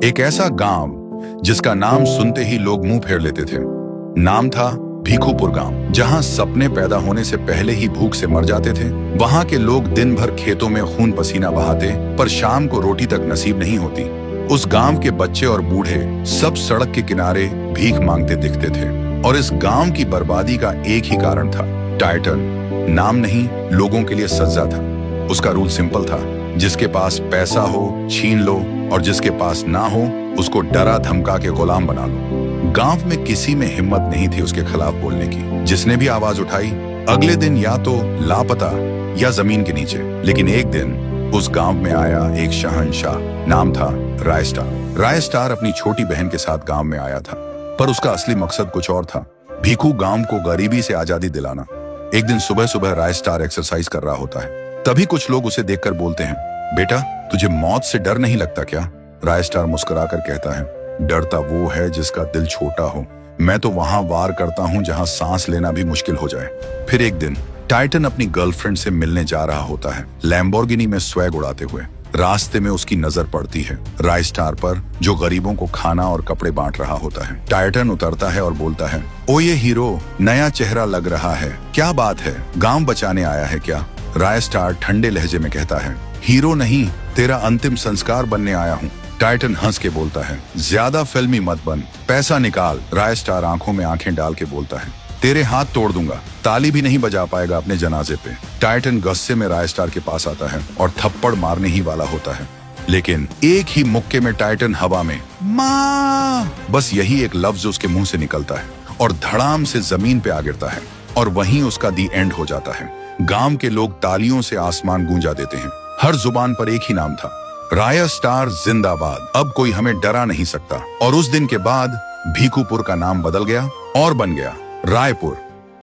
एक ऐसा गांव जिसका नाम सुनते ही लोग मुंह फेर लेते थे। नाम था भीखूपुर गांव, जहां सपने पैदा होने से पहले ही भूख से मर जाते थे। वहां के लोग दिन भर खेतों में खून पसीना बहाते, पर शाम को रोटी तक नसीब नहीं होती। उस गांव के बच्चे और बूढ़े सब सड़क के किनारे भीख मांगते दिखते थे, और इस गांव की बर्बादी का एक ही कारण था, टाइटन। नाम नहीं, लोगों के लिए सजा था। उसका रूल सिंपल था, जिसके पास पैसा हो छीन लो, और जिसके पास ना हो उसको डरा धमका के गुलाम बना लो। गांव में किसी में हिम्मत नहीं थी उसके खिलाफ बोलने की। जिसने भी आवाज उठाई, अगले दिन या तो लापता या जमीन के नीचे। लेकिन एक दिन उस गांव में आया एक शहंशाह। नाम था रायस्टार। रायस्टार अपनी छोटी बहन के साथ गांव में आया था, पर उसका असली मकसद कुछ और था, भीखू गांव को गरीबी से आजादी दिलाना। एक दिन सुबह सुबह रायस्टार एक्सरसाइज कर रहा होता है। तभी कुछ लोग उसे देखकर बोलते हैं, बेटा तुझे मौत से डर नहीं लगता क्या? रायस्टार मुस्कुराकर कहता है, डरता वो है जिसका दिल छोटा हो। मैं तो वहां वार करता हूं जहां सांस लेना भी मुश्किल हो जाए। फिर एक दिन टाइटन अपनी गर्लफ्रेंड से मिलने जा रहा होता है, लैम्बोर्गिनी में स्वैग उड़ाते हुए। रास्ते में उसकी नजर पड़ती है रायस्टार पर, जो गरीबों को खाना और कपड़े बांट रहा होता है। टाइटन उतरता है और बोलता है, ओ ये हीरो, नया चेहरा लग रहा है, क्या बात है, गांव बचाने आया है क्या? रायस्टार ठंडे लहजे में कहता है, हीरो नहीं, तेरा अंतिम संस्कार बनने आया हूँ। टाइटन हंस के बोलता है, ज्यादा फिल्मी मत बन, पैसा निकाल। रायस्टार आंखों में आंखें डाल के बोलता है, तेरे हाथ तोड़ दूंगा, ताली भी नहीं बजा पाएगा अपने जनाजे पे। टाइटन गुस्से में रायस्टार के पास आता है और थप्पड़ मारने ही वाला होता है, लेकिन एक ही मुक्के में टाइटन हवा में माँ, बस यही एक लफ्ज उसके मुंह से निकलता है और धड़ाम से जमीन पे आ गिरता है, और वहीं उसका दी एंड हो जाता है। गांव के लोग तालियों से आसमान गूंजा देते हैं। हर जुबान पर एक ही नाम था, रायस्टार जिंदाबाद। अब कोई हमें डरा नहीं सकता। और उस दिन के बाद भीखूपुर का नाम बदल गया और बन गया रायपुर।